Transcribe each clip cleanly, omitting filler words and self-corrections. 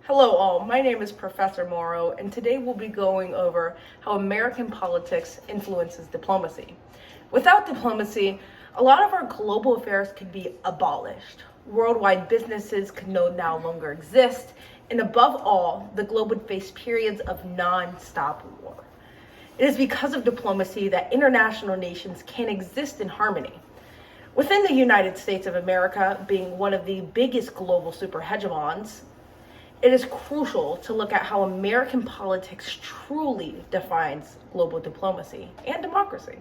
Hello all, my name is Professor Morrow, and today we'll be going over how American politics influences diplomacy. Without diplomacy, a lot of our global affairs could be abolished. Worldwide businesses could no longer exist, and above all, the globe would face periods of non-stop war. It is because of diplomacy that international nations can exist in harmony. Within the United States of America, being one of the biggest global superhegemons, it is crucial to look at how American politics truly defines global diplomacy and democracy.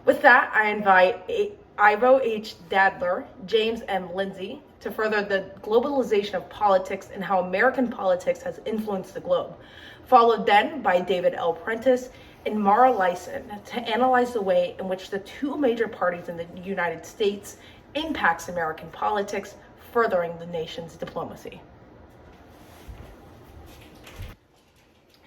With that, I invite Ivo H. Dadler, James M. Lindsay to further the globalization of politics and how American politics has influenced the globe, followed then by David L. Prentice and Mara Lyson to analyze the way in which the two major parties in the United States impacts American politics, furthering the nation's diplomacy.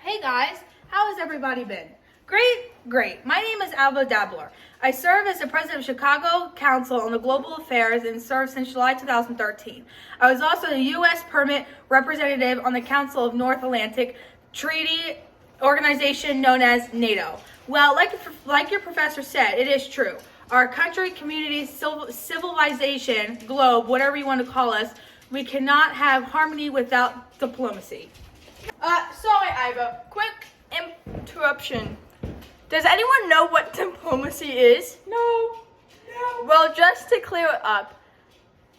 Hey guys, how has everybody been? Great. My name is Alvo Dabler. I serve as the president of Chicago Council on the Global Affairs and served since July 2013. I was also the U.S. Permit Representative on the Council of North Atlantic Treaty Organization known as NATO. Well, like your professor said, it is true. Our country, community, civilization, globe, whatever you want to call us, we cannot have harmony without diplomacy. Sorry, Ivo. Quick interruption. Does anyone know what diplomacy is? No. Well, just to clear it up,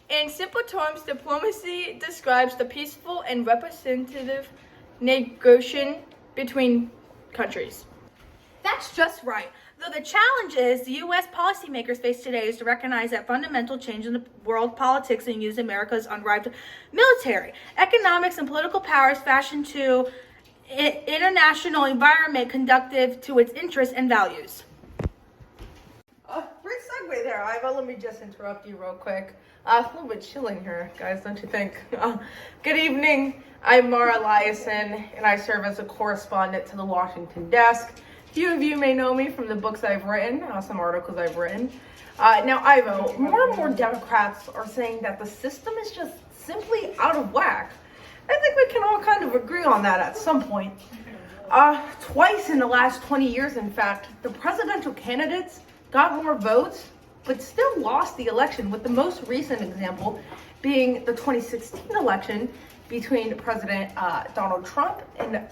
in simple terms, diplomacy describes the peaceful and representative negotiation between countries. That's just right. Though the challenge is the U.S. policymakers face today is to recognize that fundamental change in the world politics and use America's unrivaled military, economics, and political powers fashioned to international environment conducive to its interests and values. Great segue there, Ivo. Let me just interrupt you real quick. It's a little bit chilling here, guys, don't you think? Good evening. I'm Mara Lyson, and I serve as a correspondent to the Washington desk. Few of you may know me from the books I've written, some articles I've written. Now, Ivo, more and more Democrats are saying that the system is just simply out of whack. I think we can all kind of agree on that at some point. Twice in the last 20 years, in fact, the presidential candidates got more votes, but still lost the election, with the most recent example being the 2016 election between President Donald Trump and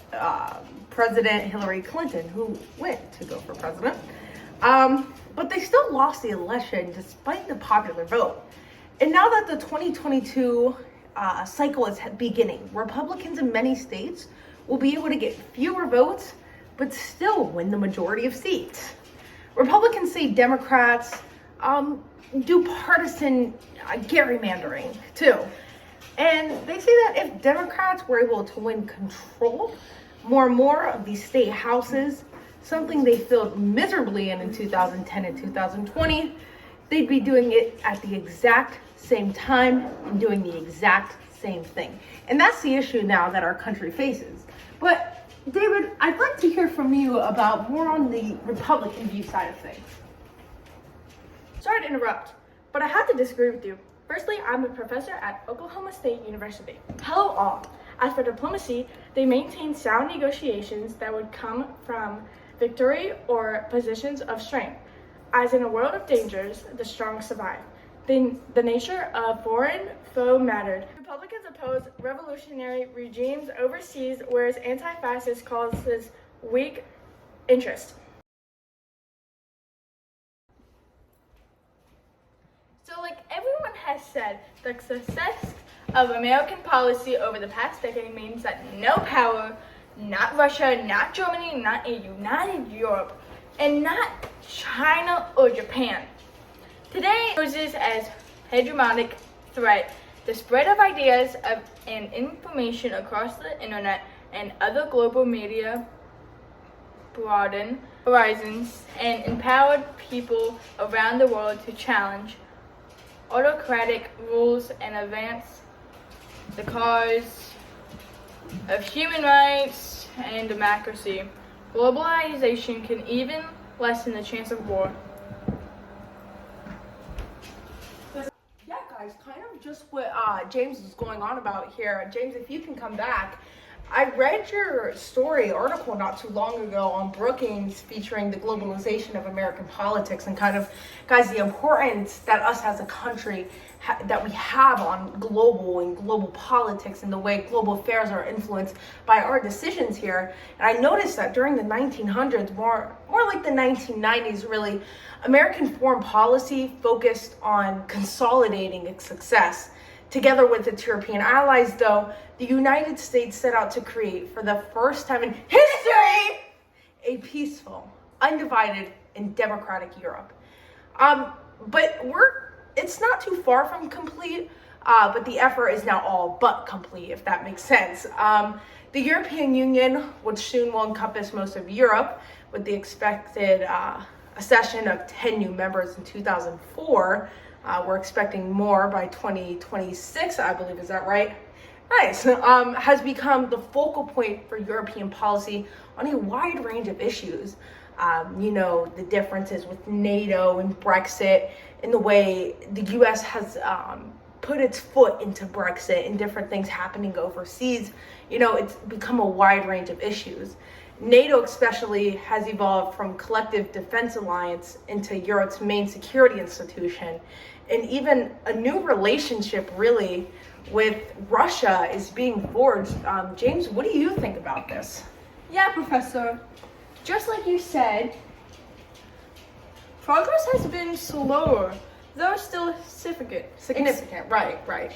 President Hillary Clinton, who went to go for president. But they still lost the election despite the popular vote. And now that the 2022 cycle is beginning, Republicans in many states will be able to get fewer votes, but still win the majority of seats. Republicans say Democrats do partisan gerrymandering too. And they say that if Democrats were able to win control more and more of these state houses, something they failed miserably in 2010 and 2020, they'd be doing it at the exact same time and doing the exact same thing. And that's the issue now that our country faces. But David, I'd like to hear from you about more on the Republican view side of things. Sorry to interrupt, but I have to disagree with you. Firstly, I'm a professor at Oklahoma State University. Hello all. As for diplomacy, they maintain sound negotiations that would come from victory or positions of strength. As in a world of dangers, the strong survive. The nature of foreign foe mattered. Republicans oppose revolutionary regimes overseas, whereas anti-fascist causes weak interest. So like everyone has said, the success of American policy over the past decade means that no power, not Russia, not Germany, not a united Europe, and not China or Japan, today poses as hegemonic threat the spread of ideas and information across the internet and other global media broaden horizons and empowered people around the world to challenge autocratic rules and advance the cause of human rights and democracy. Globalization can even lessen the chance of war. Yeah, guys, kind of just what James was going on about here. James, if you can come back. I read your article not too long ago on Brookings featuring the globalization of American politics and kind of, guys, the importance that us as a country that we have on global politics and the way global affairs are influenced by our decisions here. And I noticed that during the 1900s, more like the 1990s really, American foreign policy focused on consolidating its success. Together with its European allies, though, the United States set out to create, for the first time in history, a peaceful, undivided, and democratic Europe. But it's not too far from complete, but the effort is now all but complete, if that makes sense. The European Union, which soon will encompass most of Europe, with the expected accession of 10 new members in 2004, we're expecting more by 2026, I believe. Is that right? Nice. Has become the focal point for European policy on a wide range of issues. The differences with NATO and Brexit, and the way the U.S. has put its foot into Brexit and different things happening overseas. It's become a wide range of issues. NATO especially has evolved from collective defense alliance into Europe's main security institution. And even a new relationship really with Russia is being forged. James, what do you think about this? Yeah, Professor. Just like you said, progress has been slower, though still significant. Right.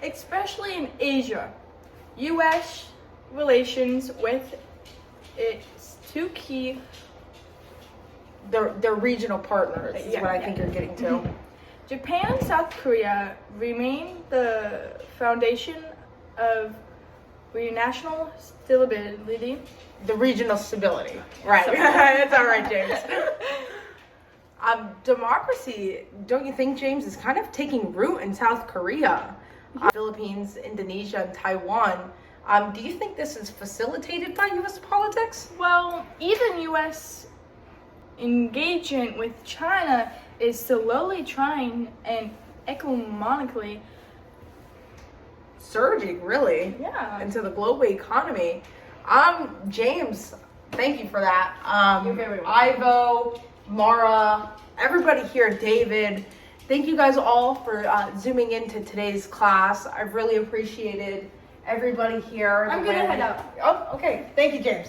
Especially in Asia. U.S. relations with its two key... They're regional partners is what I think you're getting to. Japan and South Korea remain the foundation of national stability. The regional stability. Right. That's all right, James. Democracy, don't you think, James, is kind of taking root in South Korea, Philippines, Indonesia, and Taiwan. Do you think this is facilitated by U.S. politics? Well, even U.S. engagement with China is slowly trying and economically surging, really, into the global economy. James, thank you for that. You're very welcome. Ivo, Mara, everybody here, David, thank you guys all for zooming into today's class. I really appreciated everybody here. I'm gonna head out. Oh, okay. Thank you, James.